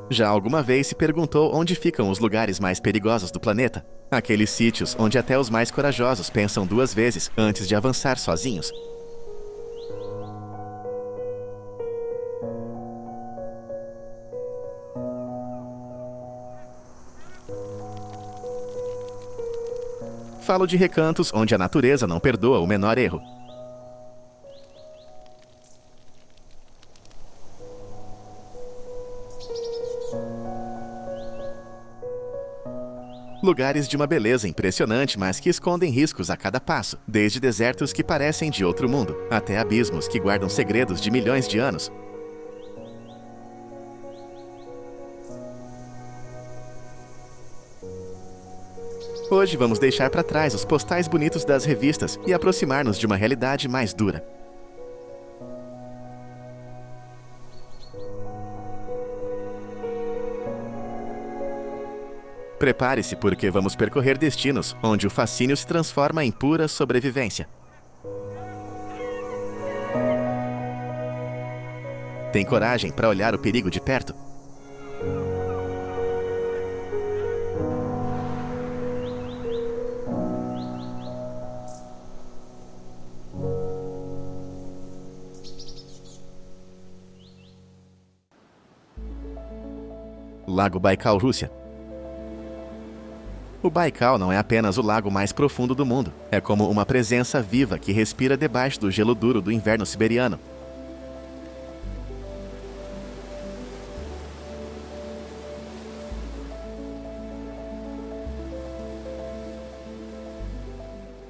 Já alguma vez se perguntou onde ficam os lugares mais perigosos do planeta? Aqueles sítios onde até os mais corajosos pensam duas vezes antes de avançar sozinhos. Falo de recantos onde a natureza não perdoa o menor erro. Lugares de uma beleza impressionante, mas que escondem riscos a cada passo, desde desertos que parecem de outro mundo, até abismos que guardam segredos de milhões de anos. Hoje vamos deixar para trás os postais bonitos das revistas e aproximar-nos de uma realidade mais dura. Prepare-se, porque vamos percorrer destinos onde o fascínio se transforma em pura sobrevivência. Tem coragem para olhar o perigo de perto? Lago Baikal, Rússia. O Baikal não é apenas o lago mais profundo do mundo. É como uma presença viva que respira debaixo do gelo duro do inverno siberiano.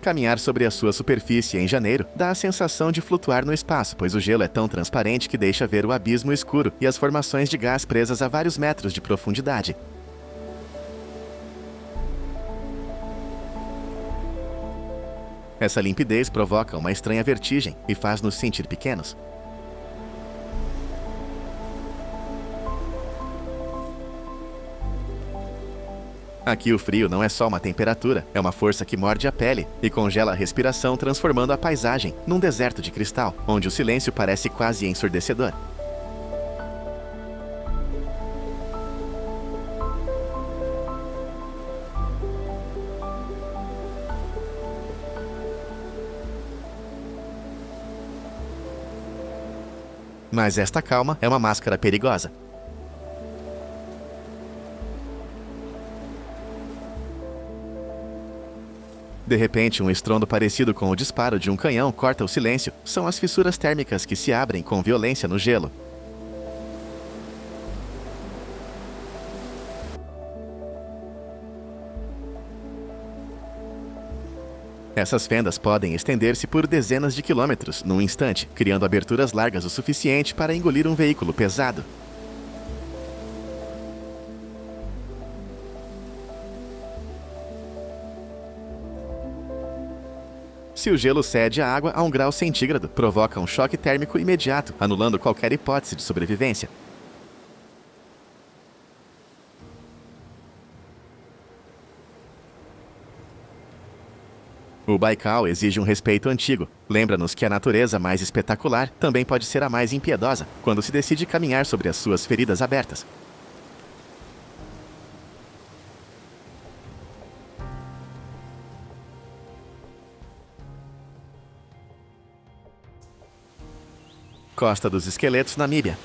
Caminhar sobre a sua superfície em janeiro dá a sensação de flutuar no espaço, pois o gelo é tão transparente que deixa ver o abismo escuro e as formações de gás presas a vários metros de profundidade. Essa limpidez provoca uma estranha vertigem e faz-nos sentir pequenos. Aqui o frio não é só uma temperatura, é uma força que morde a pele e congela a respiração, transformando a paisagem num deserto de cristal, onde o silêncio parece quase ensurdecedor. Mas esta calma é uma máscara perigosa. De repente, um estrondo parecido com o disparo de um canhão corta o silêncio. São as fissuras térmicas que se abrem com violência no gelo. Essas fendas podem estender-se por dezenas de quilômetros num instante, criando aberturas largas o suficiente para engolir um veículo pesado. Se o gelo cede à água a 1 grau centígrado, provoca um choque térmico imediato, anulando qualquer hipótese de sobrevivência. O Baikal exige um respeito antigo. Lembra-nos que a natureza mais espetacular também pode ser a mais impiedosa, quando se decide caminhar sobre as suas feridas abertas. Costa dos Esqueletos, Namíbia.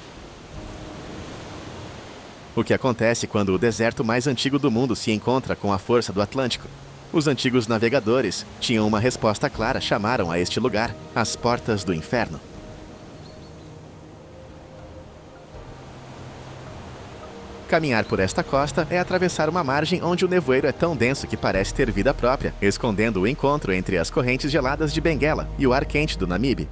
O que acontece quando o deserto mais antigo do mundo se encontra com a força do Atlântico? Os antigos navegadores tinham uma resposta clara, chamaram a este lugar as Portas do Inferno. Caminhar por esta costa é atravessar uma margem onde o nevoeiro é tão denso que parece ter vida própria, escondendo o encontro entre as correntes geladas de Benguela e o ar quente do Namibe.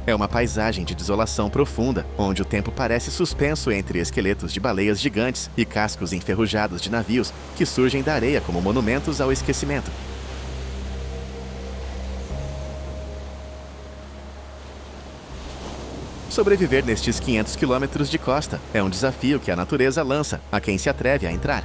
É uma paisagem de desolação profunda, onde o tempo parece suspenso entre esqueletos de baleias gigantes e cascos enferrujados de navios que surgem da areia como monumentos ao esquecimento. Sobreviver nestes 500 quilômetros de costa é um desafio que a natureza lança a quem se atreve a entrar.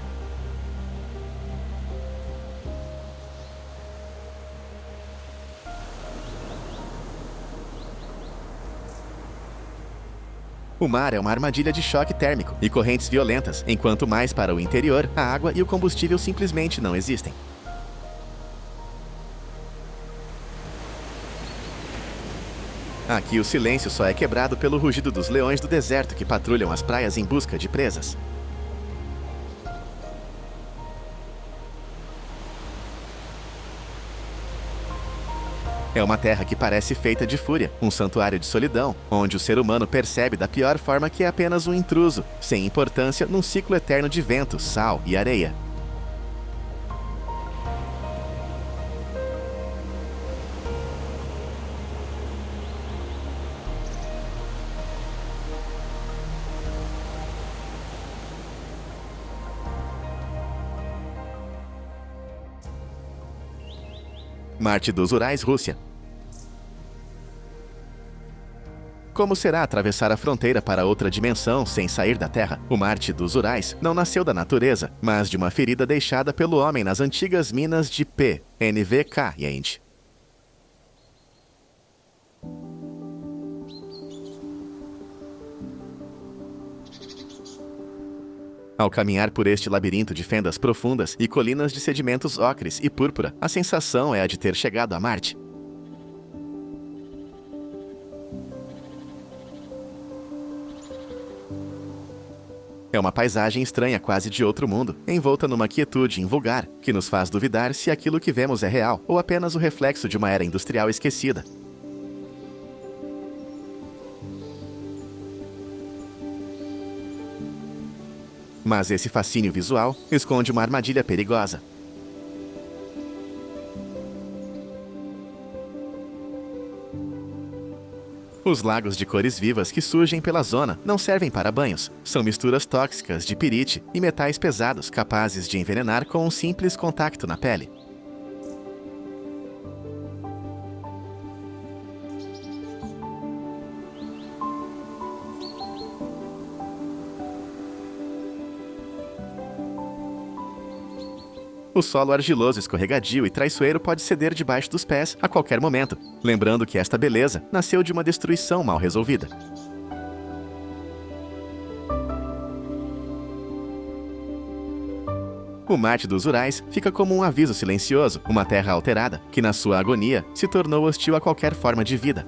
O mar é uma armadilha de choque térmico e correntes violentas, enquanto mais para o interior, a água e o combustível simplesmente não existem. Aqui o silêncio só é quebrado pelo rugido dos leões do deserto que patrulham as praias em busca de presas. É uma terra que parece feita de fúria, um santuário de solidão, onde o ser humano percebe da pior forma que é apenas um intruso, sem importância num ciclo eterno de vento, sal e areia. Marte dos Urais, Rússia. Como será atravessar a fronteira para outra dimensão sem sair da Terra? O Marte dos Urais não nasceu da natureza, mas de uma ferida deixada pelo homem nas antigas minas de PNVK. Ao caminhar por este labirinto de fendas profundas e colinas de sedimentos ocres e púrpura, a sensação é a de ter chegado a Marte. É uma paisagem estranha quase de outro mundo, envolta numa quietude invulgar, que nos faz duvidar se aquilo que vemos é real ou apenas o reflexo de uma era industrial esquecida. Mas esse fascínio visual esconde uma armadilha perigosa. Os lagos de cores vivas que surgem pela zona não servem para banhos. São misturas tóxicas de pirite e metais pesados capazes de envenenar com um simples contato na pele. O solo argiloso, escorregadio e traiçoeiro pode ceder debaixo dos pés a qualquer momento, lembrando que esta beleza nasceu de uma destruição mal resolvida. O Marte dos Urais fica como um aviso silencioso, uma terra alterada, que na sua agonia se tornou hostil a qualquer forma de vida.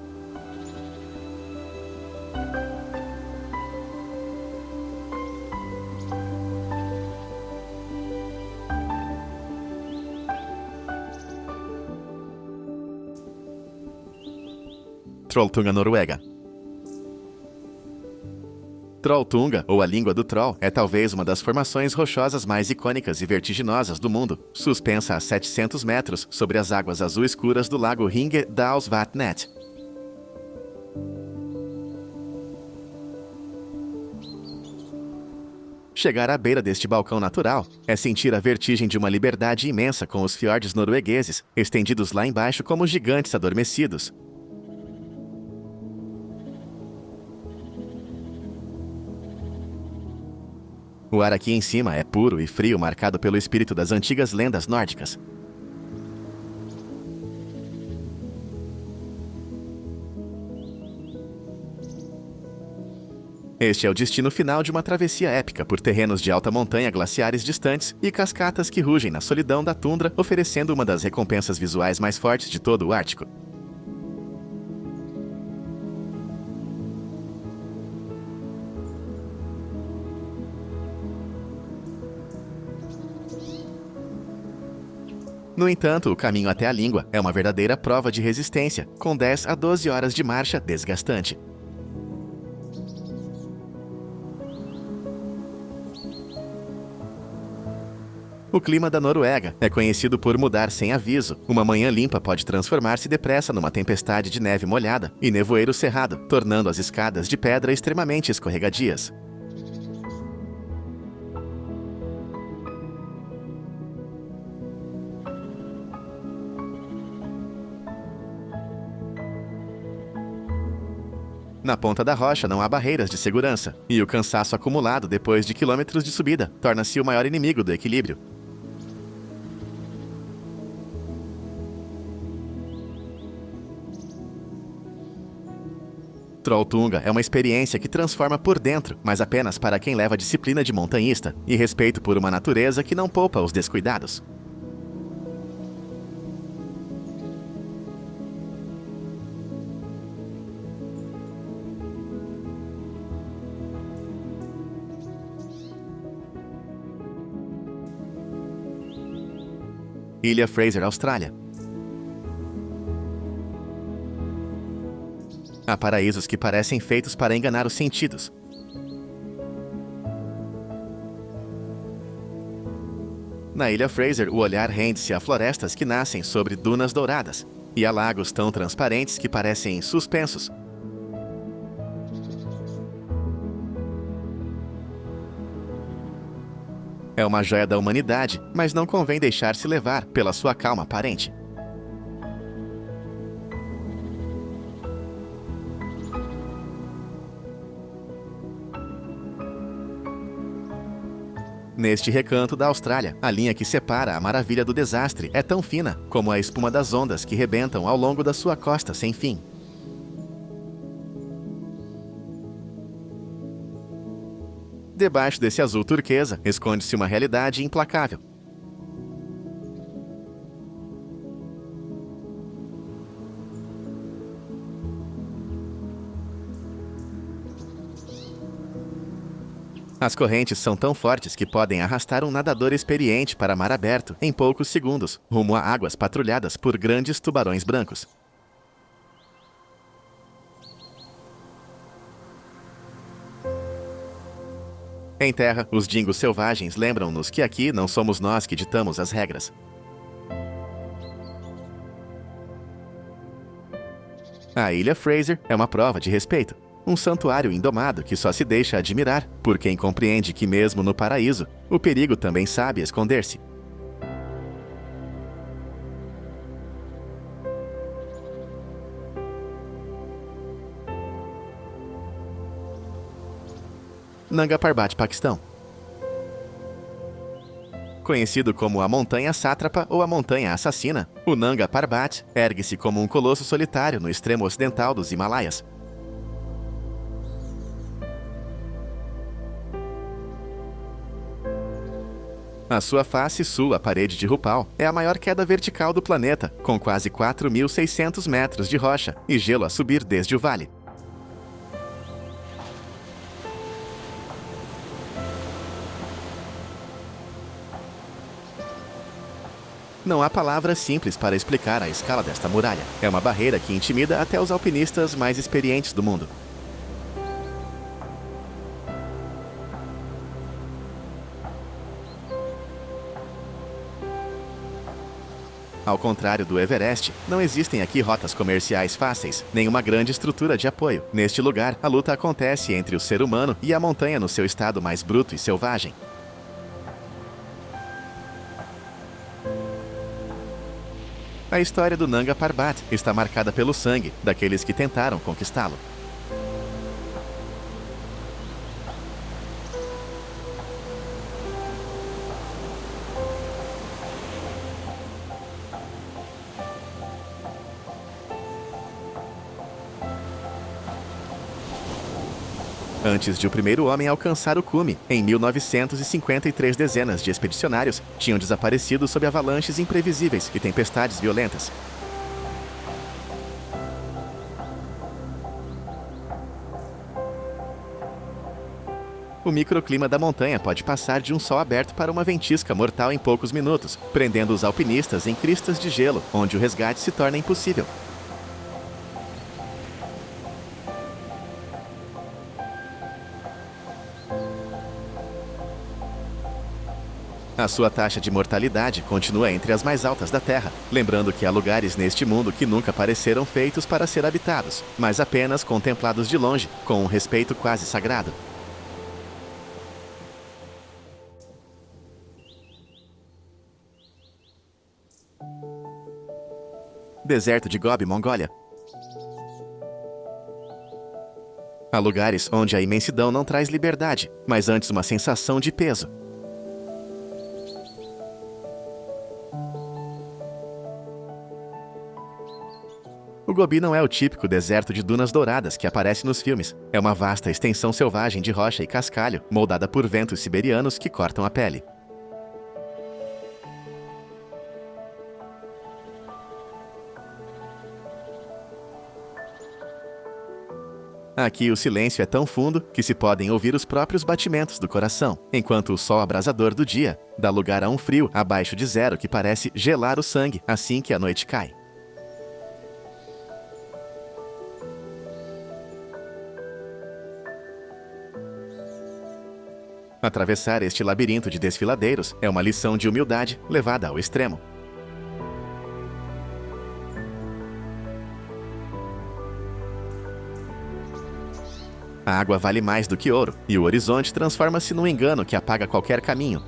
Trolltunga, Noruega. Trolltunga, ou a língua do Troll, é talvez uma das formações rochosas mais icônicas e vertiginosas do mundo, suspensa a 700 metros sobre as águas azul escuras do lago Ringe-Dalsvatnet. Chegar à beira deste balcão natural é sentir a vertigem de uma liberdade imensa com os fiordes noruegueses, estendidos lá embaixo como gigantes adormecidos. O ar aqui em cima é puro e frio, marcado pelo espírito das antigas lendas nórdicas. Este é o destino final de uma travessia épica por terrenos de alta montanha, glaciares distantes e cascatas que rugem na solidão da tundra, oferecendo uma das recompensas visuais mais fortes de todo o Ártico. No entanto, o caminho até a língua é uma verdadeira prova de resistência, com 10 a 12 horas de marcha desgastante. O clima da Noruega é conhecido por mudar sem aviso. Uma manhã limpa pode transformar-se depressa numa tempestade de neve molhada e nevoeiro cerrado, tornando as escadas de pedra extremamente escorregadias. Na ponta da rocha não há barreiras de segurança, e o cansaço acumulado depois de quilômetros de subida torna-se o maior inimigo do equilíbrio. Trolltunga é uma experiência que transforma por dentro, mas apenas para quem leva disciplina de montanhista e respeito por uma natureza que não poupa os descuidados. Ilha Fraser, Austrália. Há paraísos que parecem feitos para enganar os sentidos. Na Ilha Fraser, o olhar rende-se a florestas que nascem sobre dunas douradas e a lagos tão transparentes que parecem suspensos. É uma joia da humanidade, mas não convém deixar-se levar pela sua calma aparente. Neste recanto da Austrália, a linha que separa a maravilha do desastre é tão fina como a espuma das ondas que rebentam ao longo da sua costa sem fim. Debaixo desse azul turquesa, esconde-se uma realidade implacável. As correntes são tão fortes que podem arrastar um nadador experiente para mar aberto em poucos segundos, rumo a águas patrulhadas por grandes tubarões brancos. Em terra, os dingos selvagens lembram-nos que aqui não somos nós que ditamos as regras. A Ilha Fraser é uma prova de respeito. Um santuário indomado que só se deixa admirar por quem compreende que mesmo no paraíso, o perigo também sabe esconder-se. Nanga Parbat, Paquistão. Conhecido como a Montanha Sátrapa ou a Montanha Assassina, o Nanga Parbat ergue-se como um colosso solitário no extremo ocidental dos Himalaias. A sua face sul, a parede de Rupal, é a maior queda vertical do planeta, com quase 4.600 metros de rocha e gelo a subir desde o vale. Não há palavras simples para explicar a escala desta muralha. É uma barreira que intimida até os alpinistas mais experientes do mundo. Ao contrário do Everest, não existem aqui rotas comerciais fáceis, nem uma grande estrutura de apoio. Neste lugar, a luta acontece entre o ser humano e a montanha no seu estado mais bruto e selvagem. A história do Nanga Parbat está marcada pelo sangue daqueles que tentaram conquistá-lo. Antes de o primeiro homem alcançar o cume, em 1953 dezenas de expedicionários tinham desaparecido sob avalanches imprevisíveis e tempestades violentas. O microclima da montanha pode passar de um sol aberto para uma ventisca mortal em poucos minutos, prendendo os alpinistas em cristas de gelo, onde o resgate se torna impossível. A sua taxa de mortalidade continua entre as mais altas da Terra, lembrando que há lugares neste mundo que nunca pareceram feitos para ser habitados, mas apenas contemplados de longe, com um respeito quase sagrado. Deserto de Gobi, Mongólia. Há lugares onde a imensidão não traz liberdade, mas antes uma sensação de peso. O Gobi não é o típico deserto de dunas douradas que aparece nos filmes. É uma vasta extensão selvagem de rocha e cascalho, moldada por ventos siberianos que cortam a pele. Aqui o silêncio é tão fundo que se podem ouvir os próprios batimentos do coração, enquanto o sol abrasador do dia dá lugar a um frio abaixo de zero que parece gelar o sangue assim que a noite cai. Atravessar este labirinto de desfiladeiros é uma lição de humildade levada ao extremo. A água vale mais do que ouro, e o horizonte transforma-se num engano que apaga qualquer caminho.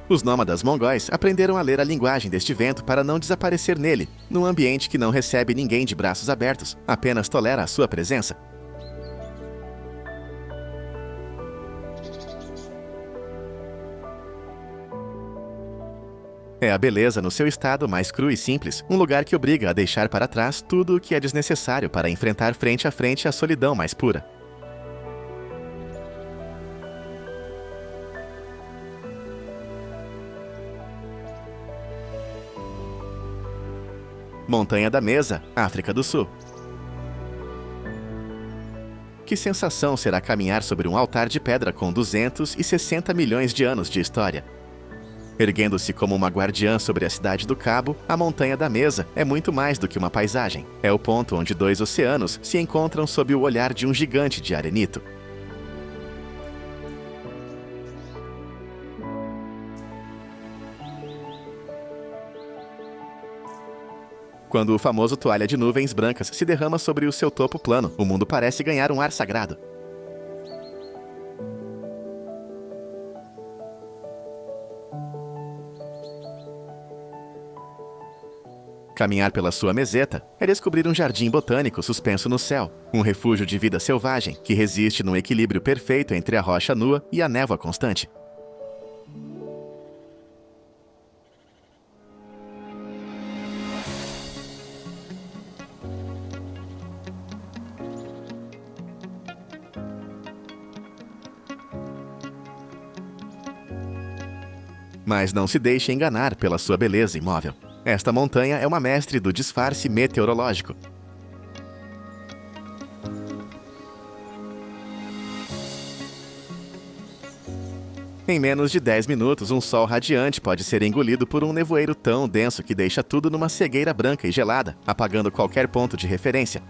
Os nômadas mongóis aprenderam a ler a linguagem deste vento para não desaparecer nele, num ambiente que não recebe ninguém de braços abertos, apenas tolera a sua presença. É a beleza no seu estado mais cru e simples, um lugar que obriga a deixar para trás tudo o que é desnecessário para enfrentar frente a frente a solidão mais pura. Montanha da Mesa, África do Sul. Que sensação será caminhar sobre um altar de pedra com 260 milhões de anos de história? Erguendo-se como uma guardiã sobre a cidade do Cabo, a Montanha da Mesa é muito mais do que uma paisagem. É o ponto onde dois oceanos se encontram sob o olhar de um gigante de arenito. Quando o famoso toalha de nuvens brancas se derrama sobre o seu topo plano, o mundo parece ganhar um ar sagrado. Caminhar pela sua meseta é descobrir um jardim botânico suspenso no céu, um refúgio de vida selvagem que resiste num equilíbrio perfeito entre a rocha nua e a névoa constante. Mas não se deixe enganar pela sua beleza imóvel. Esta montanha é uma mestre do disfarce meteorológico. Em menos de 10 minutos, um sol radiante pode ser engolido por um nevoeiro tão denso que deixa tudo numa cegueira branca e gelada, apagando qualquer ponto de referência.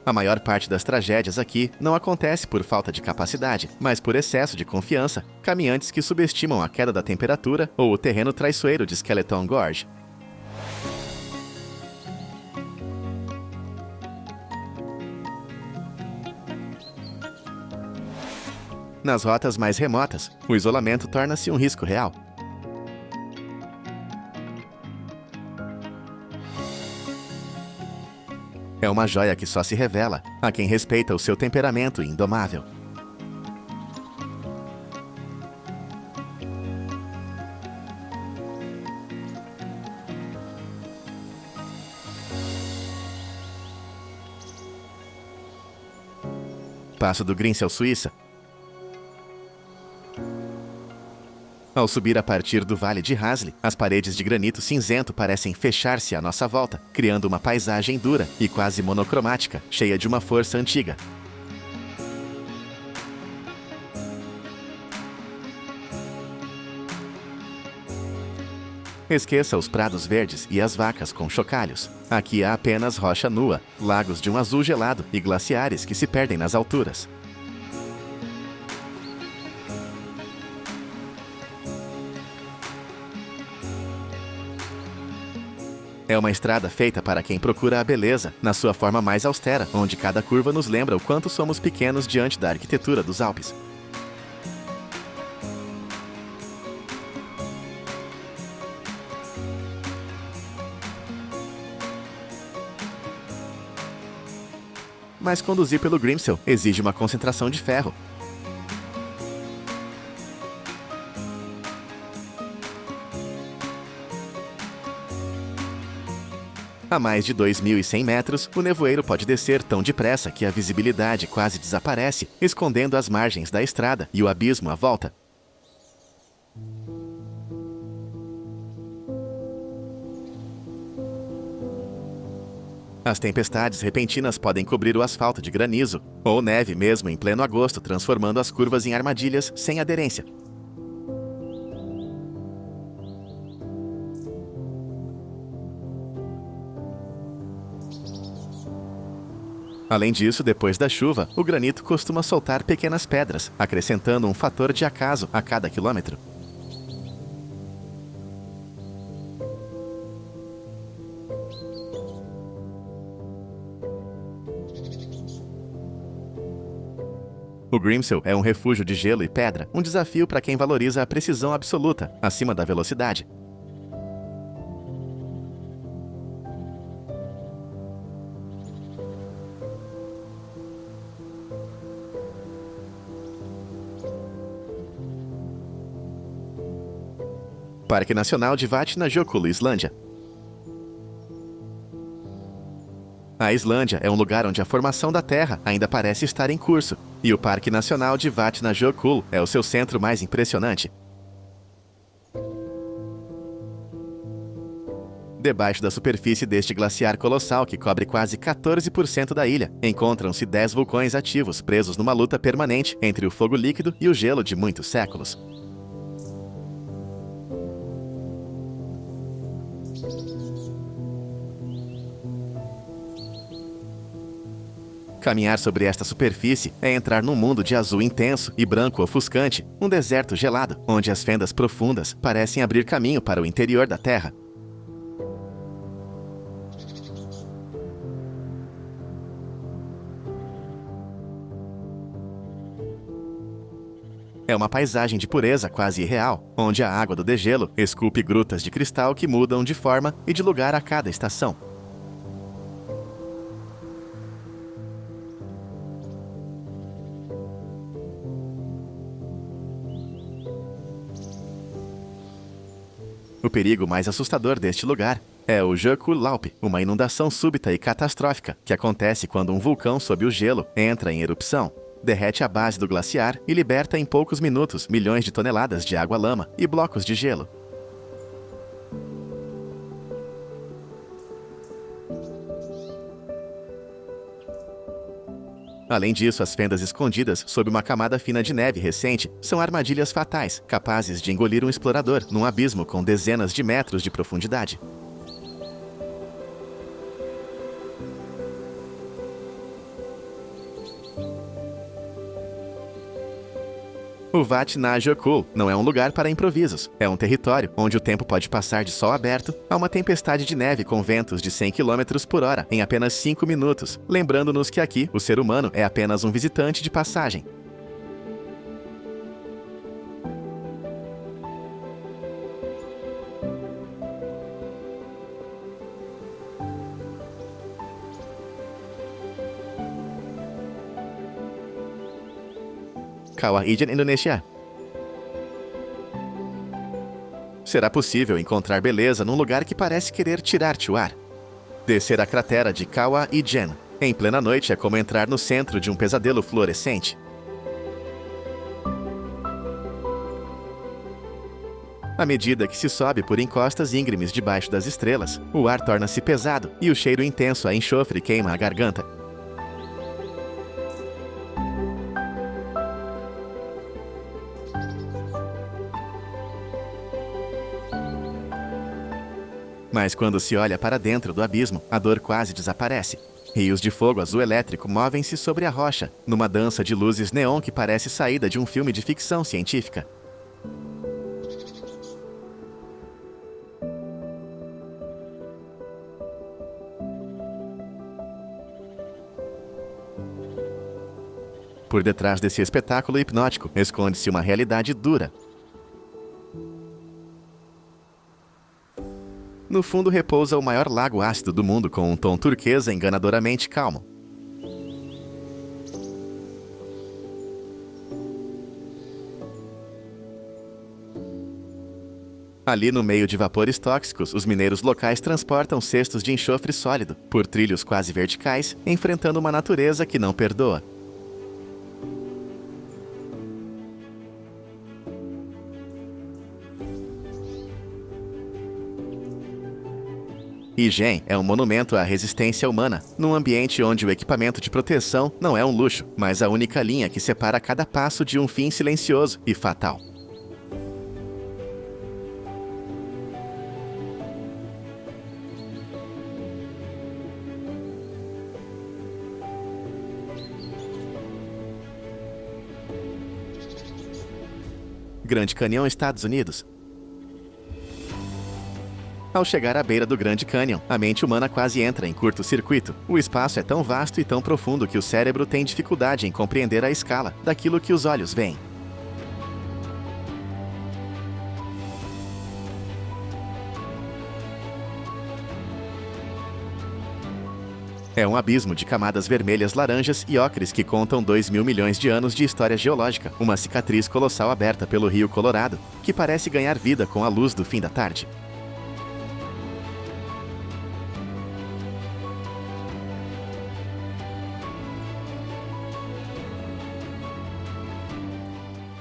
A maior parte das tragédias aqui não acontece por falta de capacidade, mas por excesso de confiança, caminhantes que subestimam a queda da temperatura ou o terreno traiçoeiro de Skeleton Gorge. Nas rotas mais remotas, o isolamento torna-se um risco real. É uma joia que só se revela a quem respeita o seu temperamento indomável. Passo do Gríncel, Suíça. Ao subir a partir do Vale de Hasle, as paredes de granito cinzento parecem fechar-se à nossa volta, criando uma paisagem dura e quase monocromática, cheia de uma força antiga. Esqueça os prados verdes e as vacas com chocalhos. Aqui há apenas rocha nua, lagos de um azul gelado e glaciares que se perdem nas alturas. é uma estrada feita para quem procura a beleza, na sua forma mais austera, onde cada curva nos lembra o quanto somos pequenos diante da arquitetura dos Alpes. Mas conduzir pelo Grimsel exige uma concentração de ferro. A mais de 2.100 metros, o nevoeiro pode descer tão depressa que a visibilidade quase desaparece, escondendo as margens da estrada e o abismo à volta. As tempestades repentinas podem cobrir o asfalto de granizo, ou neve mesmo em pleno agosto, transformando as curvas em armadilhas sem aderência. Além disso, depois da chuva, o granito costuma soltar pequenas pedras, acrescentando um fator de acaso a cada quilômetro. O Grimsel é um refúgio de gelo e pedra, um desafio para quem valoriza a precisão absoluta, acima da velocidade. Parque Nacional de Vatnajökull, Islândia. A Islândia é um lugar onde a formação da Terra ainda parece estar em curso, e o Parque Nacional de Vatnajökull é o seu centro mais impressionante. Debaixo da superfície deste glaciar colossal que cobre quase 14% da ilha, encontram-se 10 vulcões ativos presos numa luta permanente entre o fogo líquido e o gelo de muitos séculos. Caminhar sobre esta superfície é entrar num mundo de azul intenso e branco ofuscante, um deserto gelado, onde as fendas profundas parecem abrir caminho para o interior da Terra. É uma paisagem de pureza quase irreal, onde a água do degelo esculpe grutas de cristal que mudam de forma e de lugar a cada estação. O perigo mais assustador deste lugar é o Jökullaup, uma inundação súbita e catastrófica que acontece quando um vulcão sob o gelo entra em erupção, derrete a base do glaciar e liberta em poucos minutos milhões de toneladas de água-lama e blocos de gelo. Além disso, as fendas escondidas sob uma camada fina de neve recente são armadilhas fatais, capazes de engolir um explorador num abismo com dezenas de metros de profundidade. O Vatnajökull não é um lugar para improvisos. É um território onde o tempo pode passar de sol aberto a uma tempestade de neve com ventos de 100 km por hora em apenas 5 minutos, lembrando-nos que aqui o ser humano é apenas um visitante de passagem. Kawah Ijen, Indonésia. Será possível encontrar beleza num lugar que parece querer tirar-te o ar. Descer a cratera de Kawah Ijen em plena noite é como entrar no centro de um pesadelo fluorescente. À medida que se sobe por encostas íngremes debaixo das estrelas, o ar torna-se pesado e o cheiro intenso a enxofre queima a garganta. Mas quando se olha para dentro do abismo, a dor quase desaparece. Rios de fogo azul elétrico movem-se sobre a rocha, numa dança de luzes neon que parece saída de um filme de ficção científica. Por detrás desse espetáculo hipnótico, esconde-se uma realidade dura. No fundo repousa o maior lago ácido do mundo com um tom turquesa enganadoramente calmo. Ali no meio de vapores tóxicos, os mineiros locais transportam cestos de enxofre sólido, por trilhos quase verticais, enfrentando uma natureza que não perdoa. Ijen é um monumento à resistência humana, num ambiente onde o equipamento de proteção não é um luxo, mas a única linha que separa cada passo de um fim silencioso e fatal. Grande Canyon, Estados Unidos. Ao chegar à beira do Grande Canyon, a mente humana quase entra em curto-circuito. O espaço é tão vasto e tão profundo que o cérebro tem dificuldade em compreender a escala daquilo que os olhos veem. É um abismo de camadas vermelhas, laranjas e ocres que contam 2.000 milhões de anos de história geológica, uma cicatriz colossal aberta pelo rio Colorado, que parece ganhar vida com a luz do fim da tarde.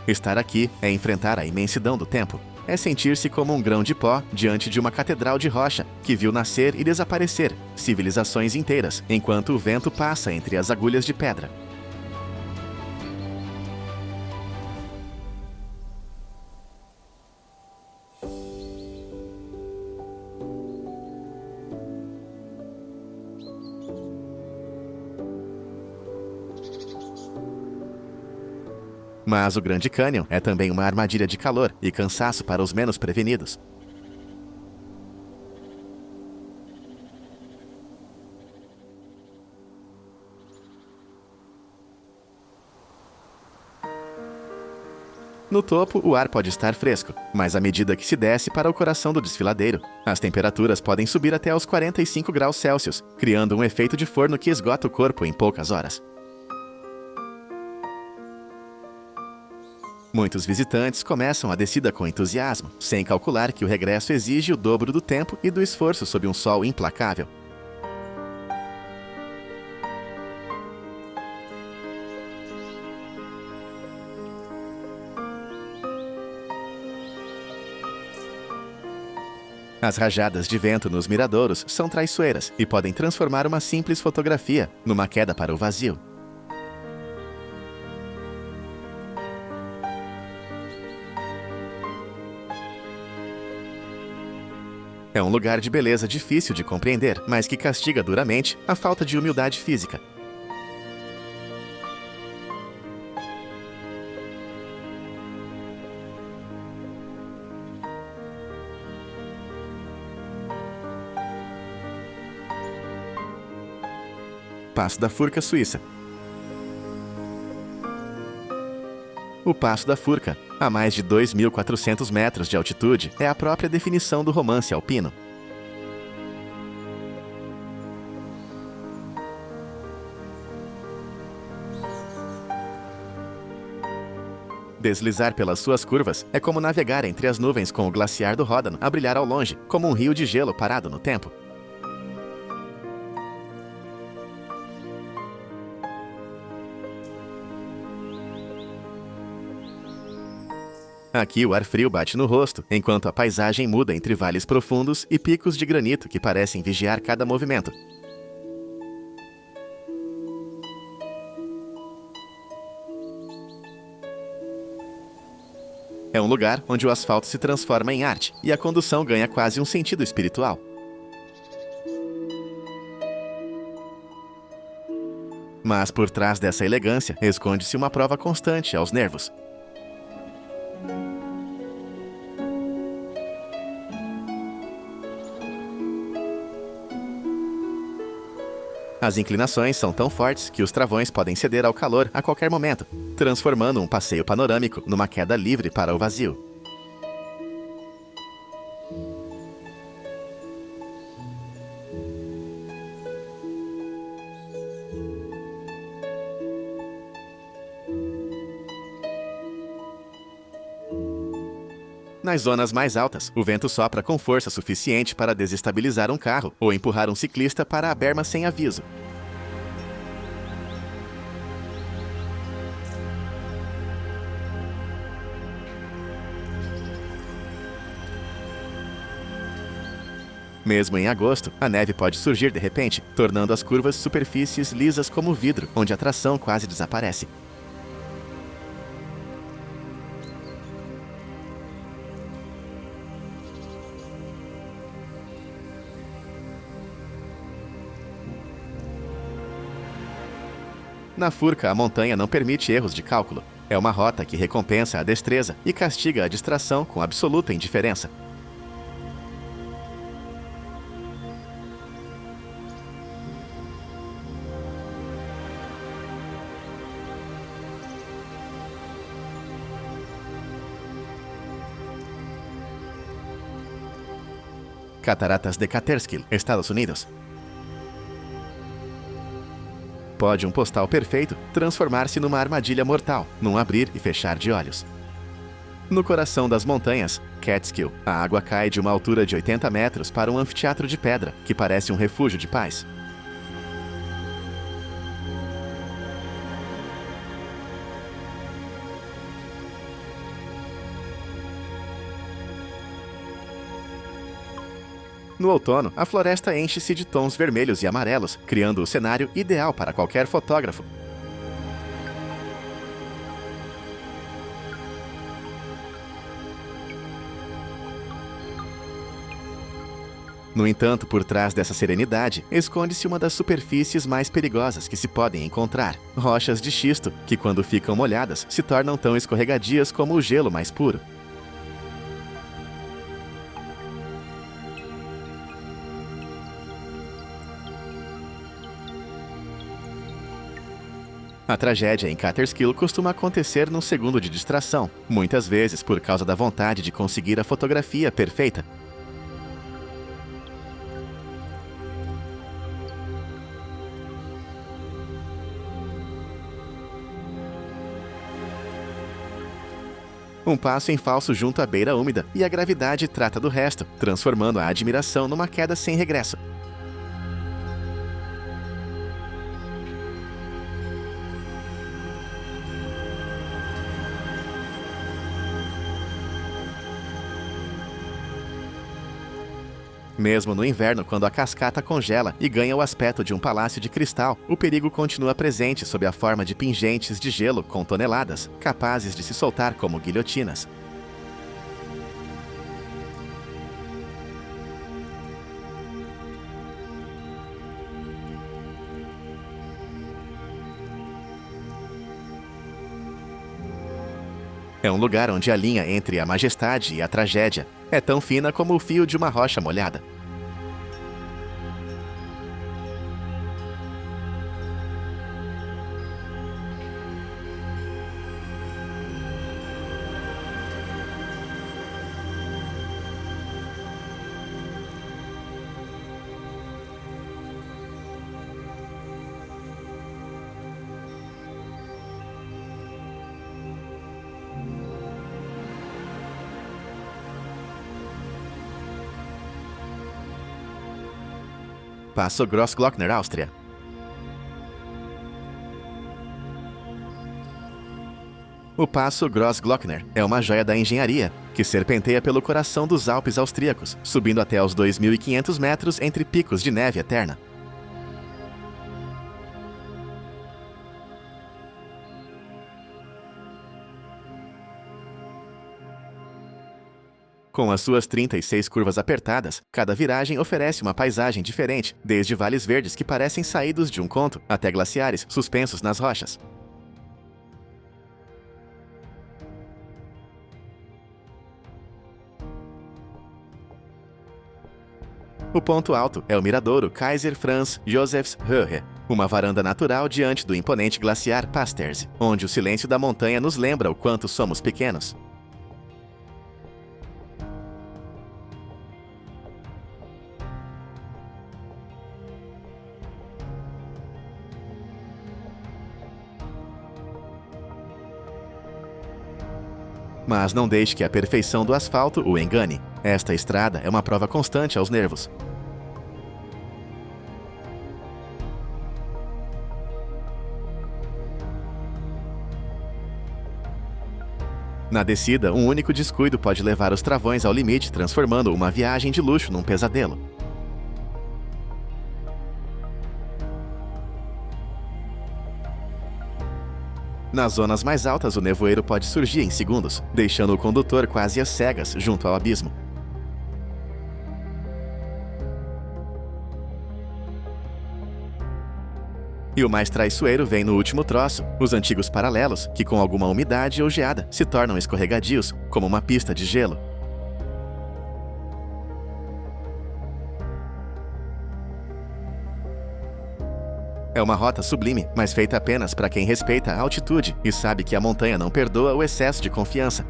Estar aqui é enfrentar a imensidão do tempo. É sentir-se como um grão de pó diante de uma catedral de rocha que viu nascer e desaparecer civilizações inteiras, enquanto o vento passa entre as agulhas de pedra. Mas o Grande Canyon é também uma armadilha de calor e cansaço para os menos prevenidos. No topo, o ar pode estar fresco, mas à medida que se desce para o coração do desfiladeiro, as temperaturas podem subir até aos 45 graus Celsius, criando um efeito de forno que esgota o corpo em poucas horas. Muitos visitantes começam a descida com entusiasmo, sem calcular que o regresso exige o dobro do tempo e do esforço sob um sol implacável. As rajadas de vento nos miradouros são traiçoeiras e podem transformar uma simples fotografia numa queda para o vazio. É um lugar de beleza difícil de compreender, mas que castiga duramente a falta de humildade física. Passo da Furca, Suíça. O Passo da Furca, a mais de 2.400 metros de altitude, é a própria definição do romance alpino. Deslizar pelas suas curvas é como navegar entre as nuvens com o glaciar do Ródano a brilhar ao longe, como um rio de gelo parado no tempo. Aqui o ar frio bate no rosto, enquanto a paisagem muda entre vales profundos e picos de granito que parecem vigiar cada movimento. É um lugar onde o asfalto se transforma em arte e a condução ganha quase um sentido espiritual. Mas por trás dessa elegância esconde-se uma prova constante aos nervos. As inclinações são tão fortes que os travões podem ceder ao calor a qualquer momento, transformando um passeio panorâmico numa queda livre para o vazio. Nas zonas mais altas, o vento sopra com força suficiente para desestabilizar um carro ou empurrar um ciclista para a berma sem aviso. Mesmo em agosto, a neve pode surgir de repente, tornando as curvas superfícies lisas como vidro, onde a tração quase desaparece. Na Furka, a montanha não permite erros de cálculo. É uma rota que recompensa a destreza e castiga a distração com absoluta indiferença. Cataratas de Catterskill, Estados Unidos. Pode um postal perfeito transformar-se numa armadilha mortal, num abrir e fechar de olhos. No coração das montanhas, Catskill, a água cai de uma altura de 80 metros para um anfiteatro de pedra, que parece um refúgio de paz. No outono, a floresta enche-se de tons vermelhos e amarelos, criando o cenário ideal para qualquer fotógrafo. No entanto, por trás dessa serenidade, esconde-se uma das superfícies mais perigosas que se podem encontrar: rochas de xisto, que quando ficam molhadas, se tornam tão escorregadias como o gelo mais puro. A tragédia em Catterskill costuma acontecer num segundo de distração, muitas vezes por causa da vontade de conseguir a fotografia perfeita. Um passo em falso junto à beira úmida e a gravidade trata do resto, transformando a admiração numa queda sem regresso. Mesmo no inverno, quando a cascata congela e ganha o aspecto de um palácio de cristal, o perigo continua presente sob a forma de pingentes de gelo com toneladas, capazes de se soltar como guilhotinas. É um lugar onde a linha entre a majestade e a tragédia é tão fina como o fio de uma rocha molhada. Passo Grossglockner, Áustria. O Passo Grossglockner é uma joia da engenharia, que serpenteia pelo coração dos Alpes austríacos, subindo até aos 2.500 metros entre picos de neve eterna. Com as suas 36 curvas apertadas, cada viragem oferece uma paisagem diferente, desde vales verdes que parecem saídos de um conto, até glaciares suspensos nas rochas. O ponto alto é o miradouro Kaiser Franz Josefs Höhe, uma varanda natural diante do imponente glaciar Pasterze, onde o silêncio da montanha nos lembra o quanto somos pequenos. Mas não deixe que a perfeição do asfalto o engane. Esta estrada é uma prova constante aos nervos. Na descida, um único descuido pode levar os travões ao limite, transformando uma viagem de luxo num pesadelo. Nas zonas mais altas, o nevoeiro pode surgir em segundos, deixando o condutor quase às cegas junto ao abismo. E o mais traiçoeiro vem no último troço, os antigos paralelos, que com alguma umidade ou geada se tornam escorregadios, como uma pista de gelo. É uma rota sublime, mas feita apenas para quem respeita a altitude e sabe que a montanha não perdoa o excesso de confiança.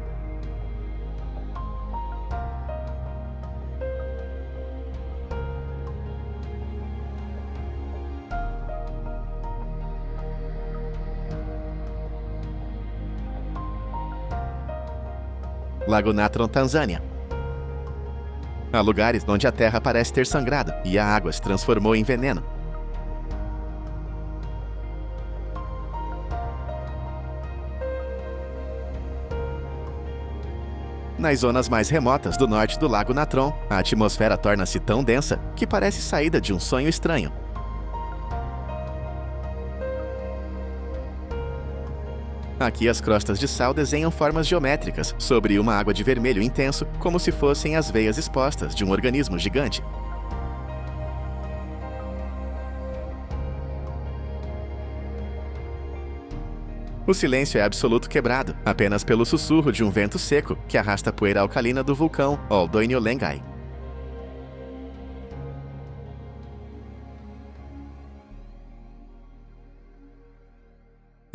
Lago Natron, Tanzânia. Há lugares onde a terra parece ter sangrado e a água se transformou em veneno. Nas zonas mais remotas do norte do Lago Natron, a atmosfera torna-se tão densa que parece saída de um sonho estranho. Aqui as crostas de sal desenham formas geométricas sobre uma água de vermelho intenso, como se fossem as veias expostas de um organismo gigante. O silêncio é absoluto, quebrado apenas pelo sussurro de um vento seco que arrasta a poeira alcalina do vulcão Oldoiniolengai.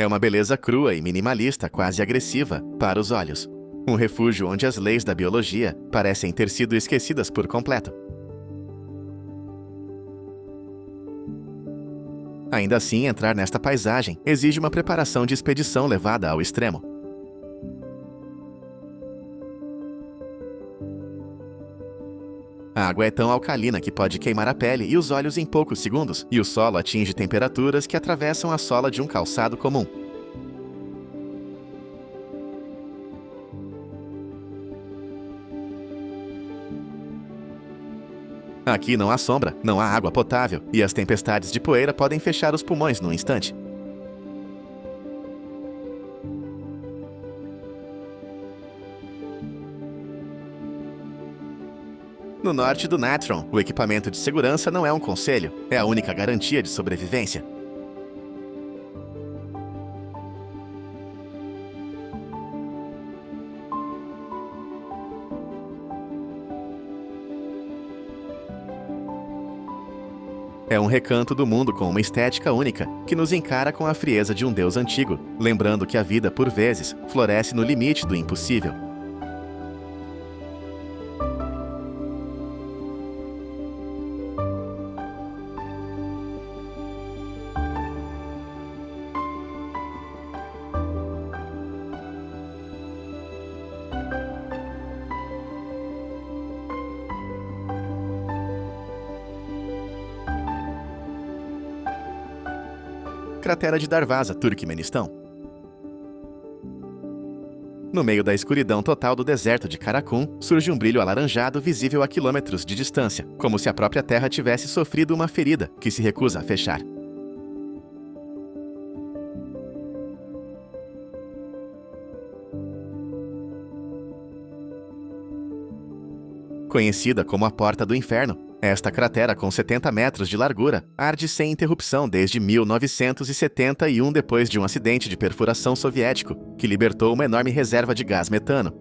É uma beleza crua e minimalista, quase agressiva, para os olhos. Um refúgio onde as leis da biologia parecem ter sido esquecidas por completo. Ainda assim, entrar nesta paisagem exige uma preparação de expedição levada ao extremo. A água é tão alcalina que pode queimar a pele e os olhos em poucos segundos, e o solo atinge temperaturas que atravessam a sola de um calçado comum. Aqui não há sombra, não há água potável, e as tempestades de poeira podem fechar os pulmões num instante. No norte do Natron, o equipamento de segurança não é um conselho, é a única garantia de sobrevivência. É um recanto do mundo com uma estética única, que nos encara com a frieza de um deus antigo, lembrando que a vida, por vezes, floresce no limite do impossível. Cratera de Darvaza, Turquemenistão. No meio da escuridão total do deserto de Karakum, surge um brilho alaranjado visível a quilômetros de distância, como se a própria terra tivesse sofrido uma ferida que se recusa a fechar. Conhecida como a Porta do Inferno, esta cratera com 70 metros de largura arde sem interrupção desde 1971 depois de um acidente de perfuração soviético que libertou uma enorme reserva de gás metano.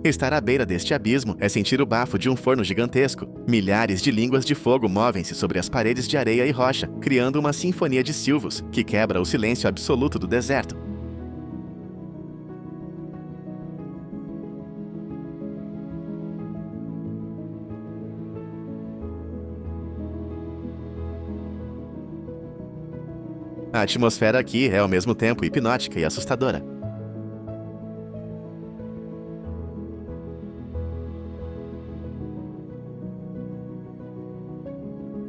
Estar à beira deste abismo é sentir o bafo de um forno gigantesco. Milhares de línguas de fogo movem-se sobre as paredes de areia e rocha, criando uma sinfonia de silvos que quebra o silêncio absoluto do deserto. A atmosfera aqui é ao mesmo tempo hipnótica e assustadora.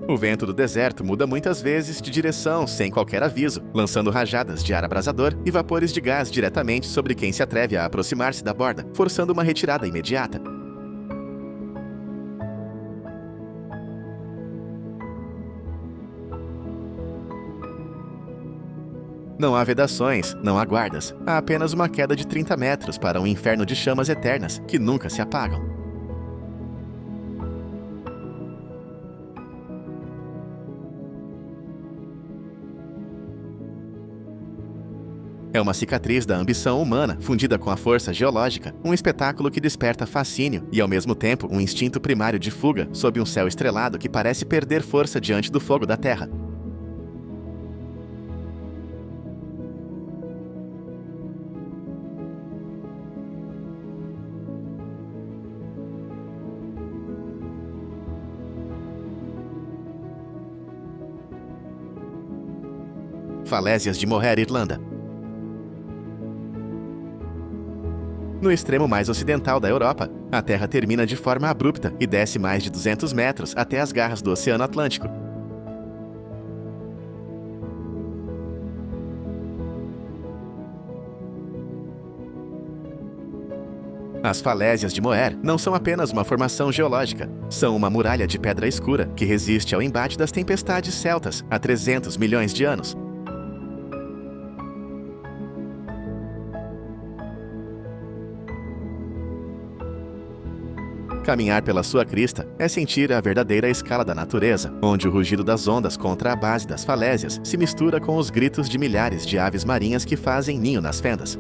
O vento do deserto muda muitas vezes de direção sem qualquer aviso, lançando rajadas de ar abrasador e vapores de gás diretamente sobre quem se atreve a aproximar-se da borda, forçando uma retirada imediata. Não há vedações, não há guardas. Há apenas uma queda de 30 metros para um inferno de chamas eternas que nunca se apagam. É uma cicatriz da ambição humana, fundida com a força geológica, um espetáculo que desperta fascínio e, ao mesmo tempo, um instinto primário de fuga sob um céu estrelado que parece perder força diante do fogo da terra. Falésias de Moher, Irlanda. No extremo mais ocidental da Europa, a Terra termina de forma abrupta e desce mais de 200 metros até as garras do Oceano Atlântico. As falésias de Moher não são apenas uma formação geológica, são uma muralha de pedra escura que resiste ao embate das tempestades celtas há 300 milhões de anos. Caminhar pela sua crista é sentir a verdadeira escala da natureza, onde o rugido das ondas contra a base das falésias se mistura com os gritos de milhares de aves marinhas que fazem ninho nas fendas.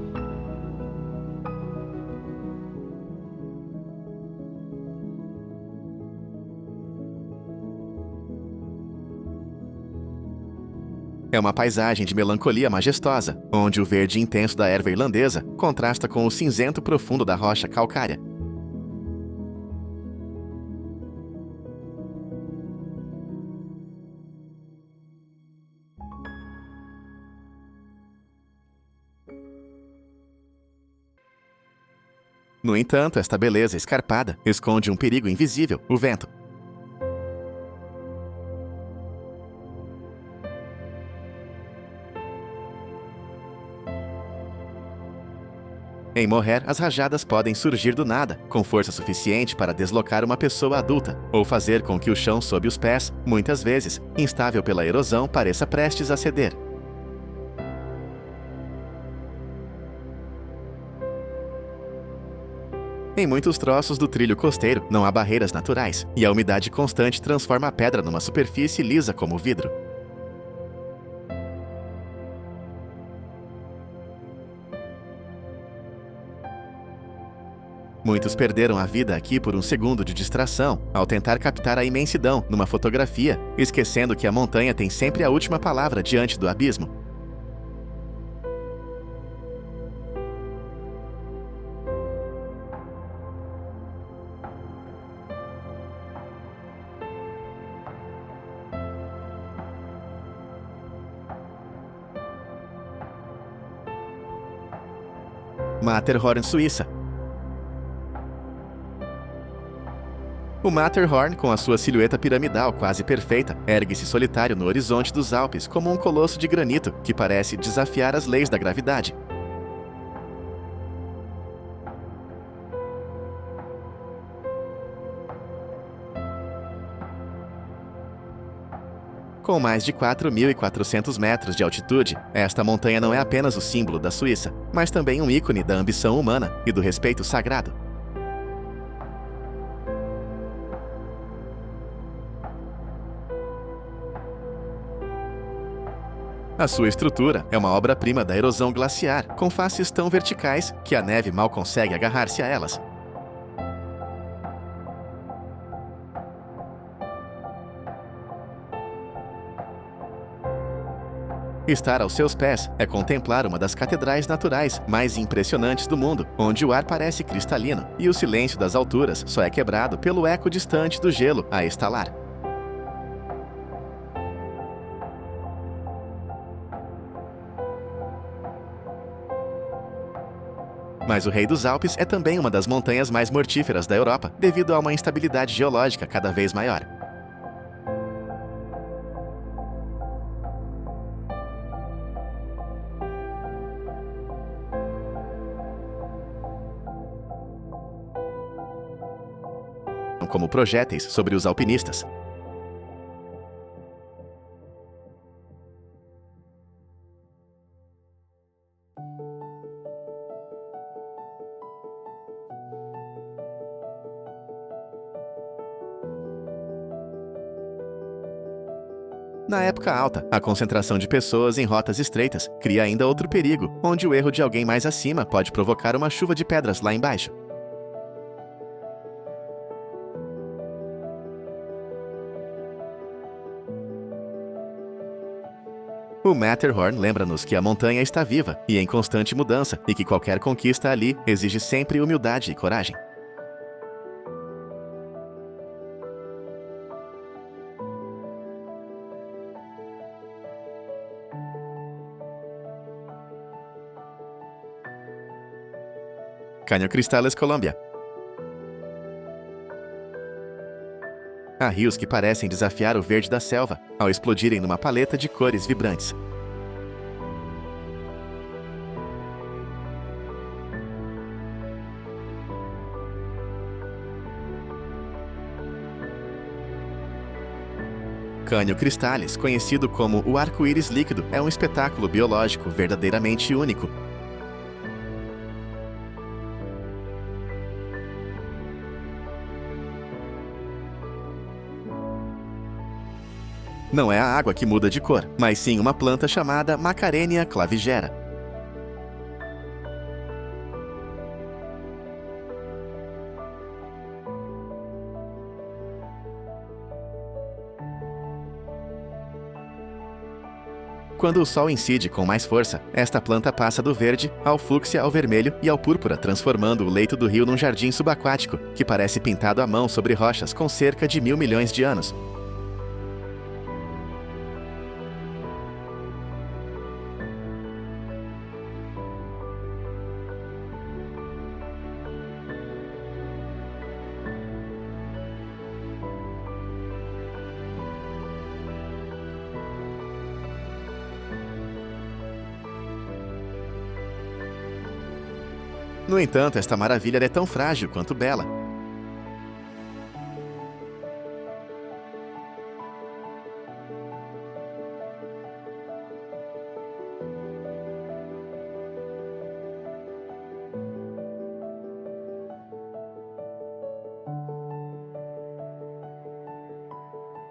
É uma paisagem de melancolia majestosa, onde o verde intenso da erva irlandesa contrasta com o cinzento profundo da rocha calcária. No entanto, esta beleza escarpada esconde um perigo invisível, o vento. Em Moher, as rajadas podem surgir do nada, com força suficiente para deslocar uma pessoa adulta, ou fazer com que o chão sob os pés, muitas vezes, instável pela erosão, pareça prestes a ceder. Em muitos troços do trilho costeiro, não há barreiras naturais, e a umidade constante transforma a pedra numa superfície lisa como vidro. Muitos perderam a vida aqui por um segundo de distração, ao tentar captar a imensidão numa fotografia, esquecendo que a montanha tem sempre a última palavra diante do abismo. Matterhorn, Suíça. O Matterhorn, com a sua silhueta piramidal quase perfeita, ergue-se solitário no horizonte dos Alpes como um colosso de granito que parece desafiar as leis da gravidade. Com mais de 4.400 metros de altitude, esta montanha não é apenas o símbolo da Suíça, mas também um ícone da ambição humana e do respeito sagrado. A sua estrutura é uma obra-prima da erosão glaciar, com faces tão verticais que a neve mal consegue agarrar-se a elas. Estar aos seus pés é contemplar uma das catedrais naturais mais impressionantes do mundo, onde o ar parece cristalino e o silêncio das alturas só é quebrado pelo eco distante do gelo a estalar. Mas o Rei dos Alpes é também uma das montanhas mais mortíferas da Europa, devido a uma instabilidade geológica cada vez maior. Como projéteis sobre os alpinistas. Na época alta, a concentração de pessoas em rotas estreitas cria ainda outro perigo, onde o erro de alguém mais acima pode provocar uma chuva de pedras lá embaixo. O Matterhorn lembra-nos que a montanha está viva e em constante mudança e que qualquer conquista ali exige sempre humildade e coragem. Caño-Cristales, Colômbia. Há rios que parecem desafiar o verde da selva ao explodirem numa paleta de cores vibrantes. Caño-Cristales, conhecido como o arco-íris líquido, é um espetáculo biológico verdadeiramente único. Não é a água que muda de cor, mas sim uma planta chamada Macarenia clavigera. Quando o sol incide com mais força, esta planta passa do verde ao fúcsia ao vermelho e ao púrpura, transformando o leito do rio num jardim subaquático, que parece pintado à mão sobre rochas com cerca de 1.000 milhões de anos. No entanto, esta maravilha é tão frágil quanto bela.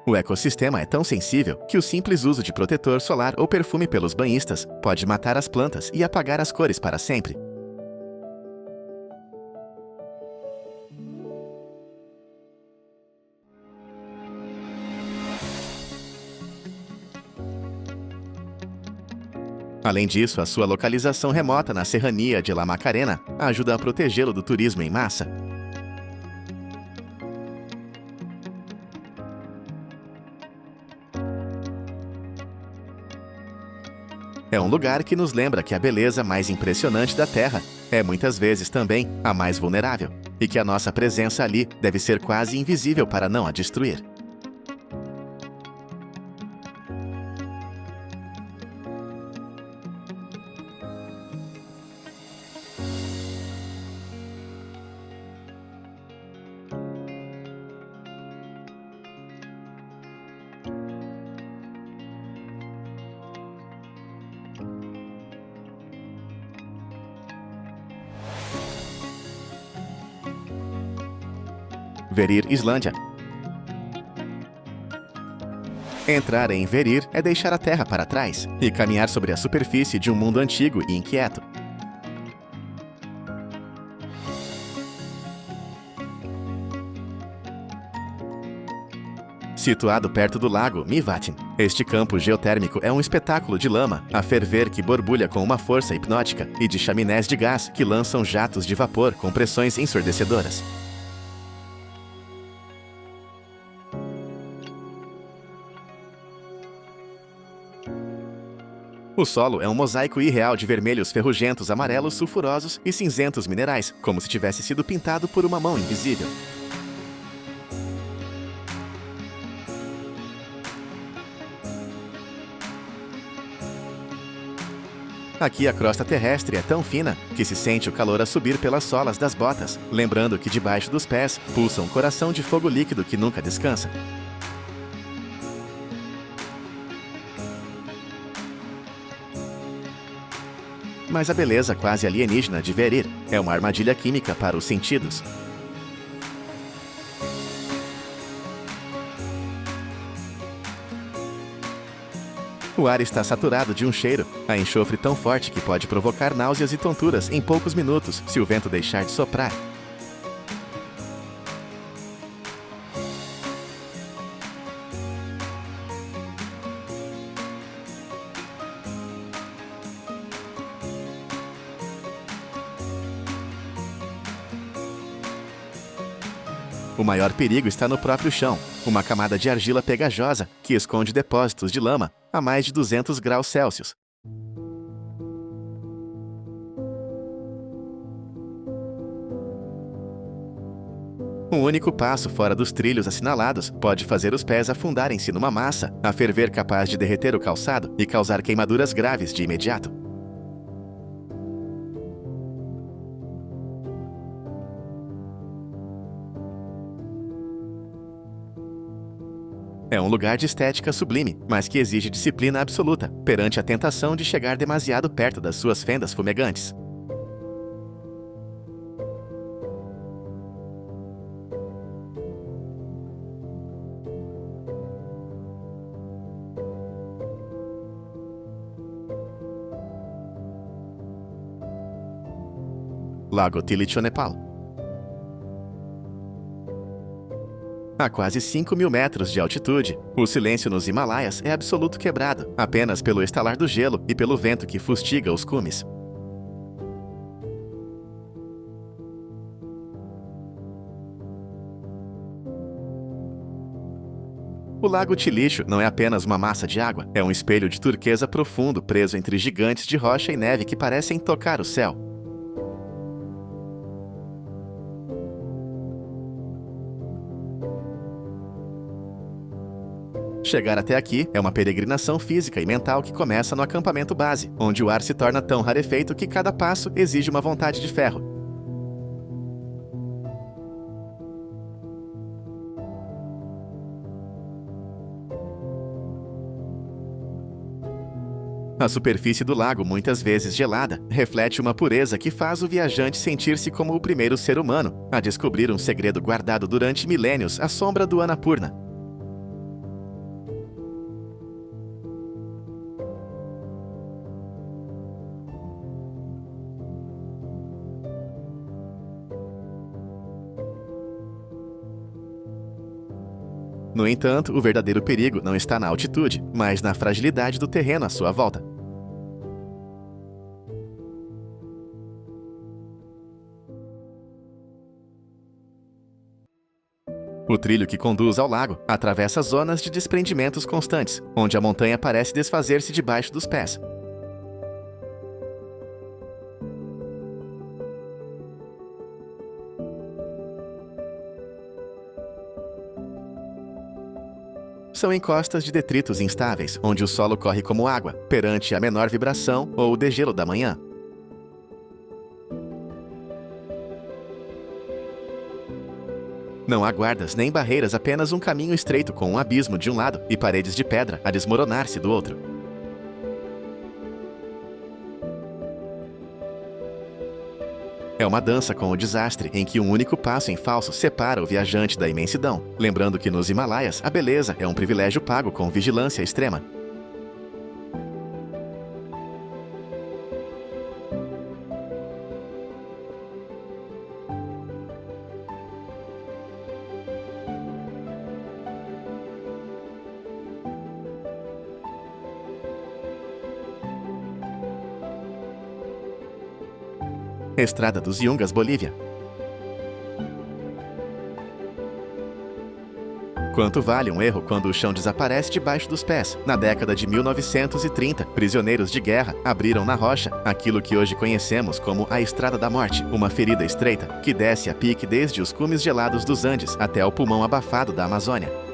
O ecossistema é tão sensível que o simples uso de protetor solar ou perfume pelos banhistas pode matar as plantas e apagar as cores para sempre. Além disso, a sua localização remota na serrania de La Macarena ajuda a protegê-lo do turismo em massa. É um lugar que nos lembra que a beleza mais impressionante da Terra é muitas vezes também a mais vulnerável, e que a nossa presença ali deve ser quase invisível para não a destruir. Verir, Islândia. Entrar em Verir é deixar a Terra para trás e caminhar sobre a superfície de um mundo antigo e inquieto. Situado perto do lago Mývatn, este campo geotérmico é um espetáculo de lama a ferver que borbulha com uma força hipnótica e de chaminés de gás que lançam jatos de vapor com pressões ensurdecedoras. O solo é um mosaico irreal de vermelhos ferrugentos, amarelos sulfurosos e cinzentos minerais, como se tivesse sido pintado por uma mão invisível. Aqui a crosta terrestre é tão fina que se sente o calor a subir pelas solas das botas, lembrando que debaixo dos pés pulsa um coração de fogo líquido que nunca descansa. Mas a beleza quase alienígena de Verir é uma armadilha química para os sentidos. O ar está saturado de um cheiro, a enxofre tão forte que pode provocar náuseas e tonturas em poucos minutos se o vento deixar de soprar. O maior perigo está no próprio chão, uma camada de argila pegajosa que esconde depósitos de lama a mais de 200 graus Celsius. Um único passo fora dos trilhos assinalados pode fazer os pés afundarem-se numa massa, a ferver capaz de derreter o calçado e causar queimaduras graves de imediato. É um lugar de estética sublime, mas que exige disciplina absoluta perante a tentação de chegar demasiado perto das suas fendas fumegantes. Lago Tilichonepal. A quase 5.000 metros de altitude, o silêncio nos Himalaias é absoluto quebrado, apenas pelo estalar do gelo e pelo vento que fustiga os cumes. O Lago Tilicho não é apenas uma massa de água, é um espelho de turquesa profundo preso entre gigantes de rocha e neve que parecem tocar o céu. Chegar até aqui é uma peregrinação física e mental que começa no acampamento base, onde o ar se torna tão rarefeito que cada passo exige uma vontade de ferro. A superfície do lago, muitas vezes gelada, reflete uma pureza que faz o viajante sentir-se como o primeiro ser humano a descobrir um segredo guardado durante milênios à sombra do Annapurna. No entanto, o verdadeiro perigo não está na altitude, mas na fragilidade do terreno à sua volta. O trilho que conduz ao lago atravessa zonas de desprendimentos constantes, onde a montanha parece desfazer-se debaixo dos pés. São encostas de detritos instáveis, onde o solo corre como água, perante a menor vibração ou o degelo da manhã. Não há guardas nem barreiras, apenas um caminho estreito com um abismo de um lado e paredes de pedra a desmoronar-se do outro. É uma dança com o desastre em que um único passo em falso separa o viajante da imensidão, lembrando que nos Himalaias a beleza é um privilégio pago com vigilância extrema. Estrada dos Yungas, Bolívia. Quanto vale um erro quando o chão desaparece debaixo dos pés? Na década de 1930, prisioneiros de guerra abriram na rocha aquilo que hoje conhecemos como a Estrada da Morte, uma ferida estreita que desce a pique desde os cumes gelados dos Andes até o pulmão abafado da Amazônia.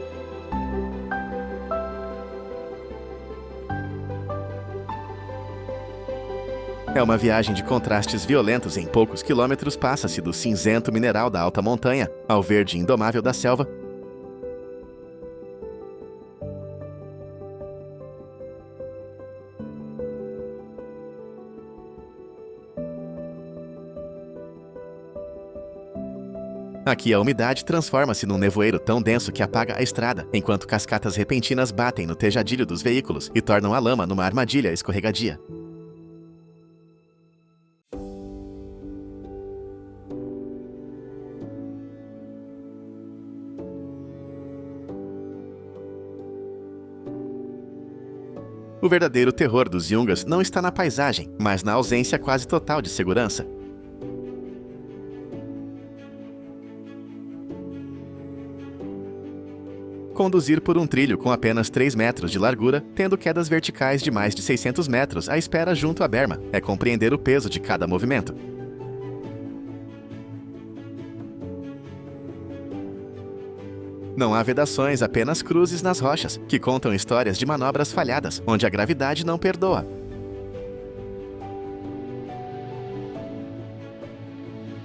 É uma viagem de contrastes violentos. Em poucos quilômetros passa-se do cinzento mineral da alta montanha ao verde indomável da selva. Aqui a umidade transforma-se num nevoeiro tão denso que apaga a estrada, enquanto cascatas repentinas batem no tejadilho dos veículos e tornam a lama numa armadilha escorregadia. O verdadeiro terror dos Yungas não está na paisagem, mas na ausência quase total de segurança. Conduzir por um trilho com apenas 3 metros de largura, tendo quedas verticais de mais de 600 metros à espera junto à berma, é compreender o peso de cada movimento. Não há vedações, apenas cruzes nas rochas, que contam histórias de manobras falhadas, onde a gravidade não perdoa.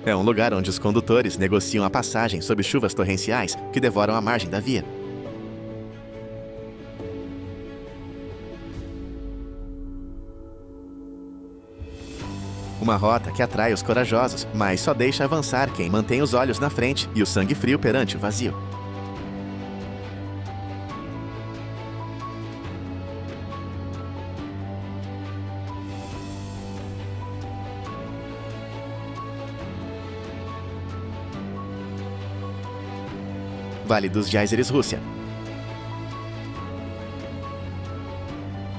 É um lugar onde os condutores negociam a passagem sob chuvas torrenciais que devoram a margem da via. Uma rota que atrai os corajosos, mas só deixa avançar quem mantém os olhos na frente e o sangue frio perante o vazio. Vale dos Geysers, Rússia.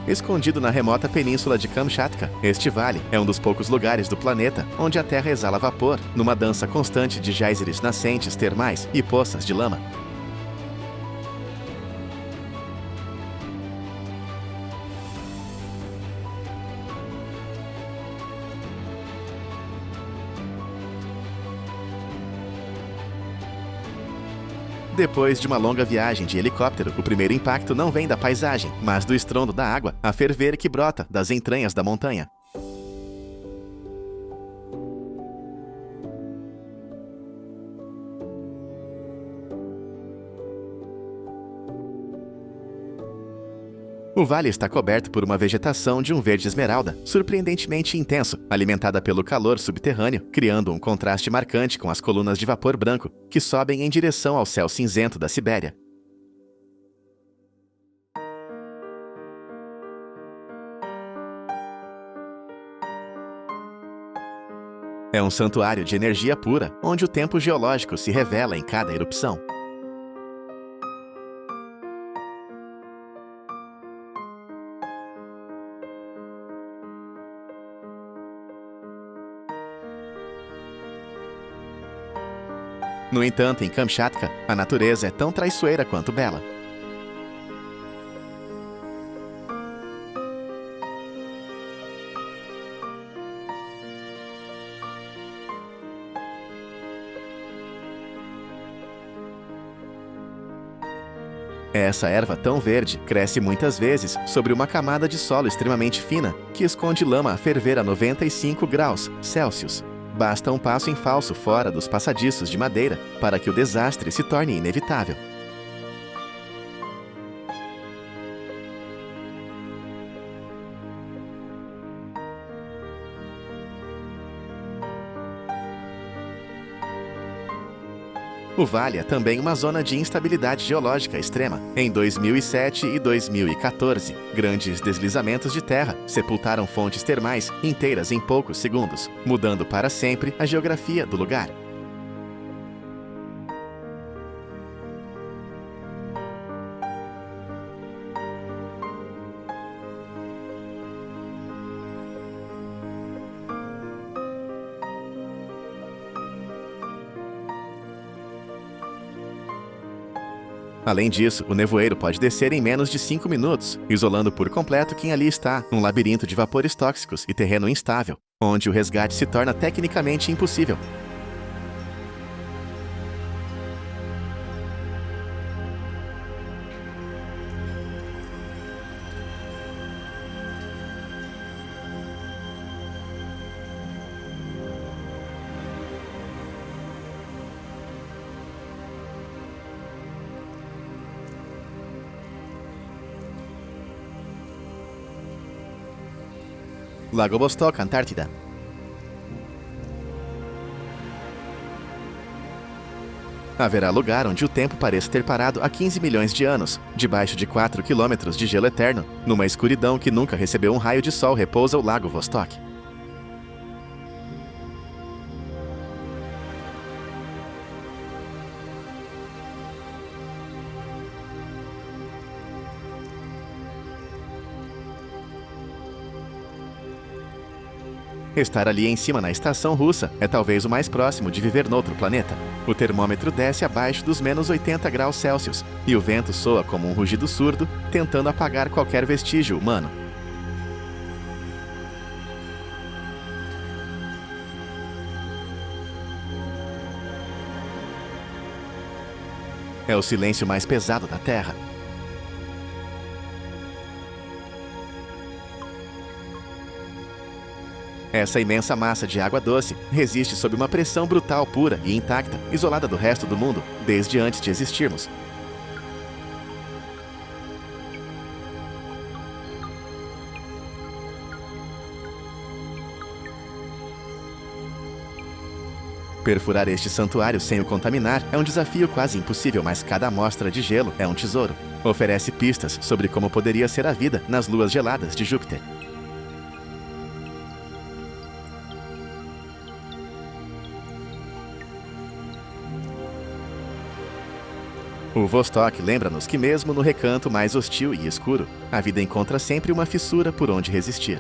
Escondido na remota península de Kamchatka, este vale é um dos poucos lugares do planeta onde a Terra exala vapor, numa dança constante de geysers nascentes termais e poças de lama. Depois de uma longa viagem de helicóptero, o primeiro impacto não vem da paisagem, mas do estrondo da água a ferver que brota das entranhas da montanha. O vale está coberto por uma vegetação de um verde esmeralda, surpreendentemente intenso, alimentada pelo calor subterrâneo, criando um contraste marcante com as colunas de vapor branco que sobem em direção ao céu cinzento da Sibéria. É um santuário de energia pura, onde o tempo geológico se revela em cada erupção. No entanto, em Kamchatka, a natureza é tão traiçoeira quanto bela. Essa erva tão verde cresce muitas vezes sobre uma camada de solo extremamente fina, que esconde lama a ferver a 95 graus Celsius. Basta um passo em falso fora dos passadiços de madeira para que o desastre se torne inevitável. O vale é também uma zona de instabilidade geológica extrema. Em 2007 e 2014, grandes deslizamentos de terra sepultaram fontes termais inteiras em poucos segundos, mudando para sempre a geografia do lugar. Além disso, o nevoeiro pode descer em menos de 5 minutos, isolando por completo quem ali está, num labirinto de vapores tóxicos e terreno instável, onde o resgate se torna tecnicamente impossível. Lago Vostok, Antártida. Haverá lugar onde o tempo pareça ter parado há 15 milhões de anos, debaixo de 4 quilômetros de gelo eterno, numa escuridão que nunca recebeu um raio de sol repousa o Lago Vostok. Estar ali em cima na estação russa é talvez o mais próximo de viver noutro planeta. O termômetro desce abaixo dos menos 80 graus Celsius e o vento soa como um rugido surdo, tentando apagar qualquer vestígio humano. É o silêncio mais pesado da Terra. Essa imensa massa de água doce resiste sob uma pressão brutal pura e intacta, isolada do resto do mundo, desde antes de existirmos. Perfurar este santuário sem o contaminar é um desafio quase impossível, mas cada amostra de gelo é um tesouro. Oferece pistas sobre como poderia ser a vida nas luas geladas de Júpiter. O Vostok lembra-nos que mesmo no recanto mais hostil e escuro, a vida encontra sempre uma fissura por onde resistir.